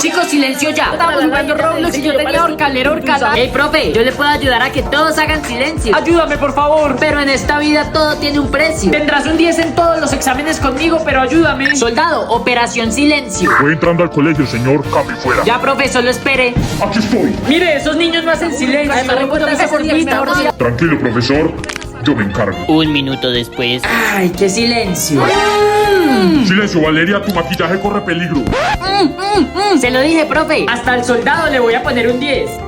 Chicos, silencio ya. Estamos jugando Roblox y yo tenía horcalero. Profe, yo le puedo ayudar a que todos hagan silencio. Ayúdame, por favor. Pero en esta vida todo tiene un precio. Tendrás un 10 en todos los exámenes conmigo, pero ayúdame. Soldado, operación silencio. Voy entrando al colegio, señor. Cambio fuera. Ya, profe, solo espere. Aquí estoy. Mire, esos niños no hacen silencio. Tranquilo, profesor. Yo me encargo. Un minuto después. Ay, qué silencio. Silencio, Valeria. Tu maquillaje corre peligro. Se lo dije, profe. Hasta el soldado le voy a poner un 10.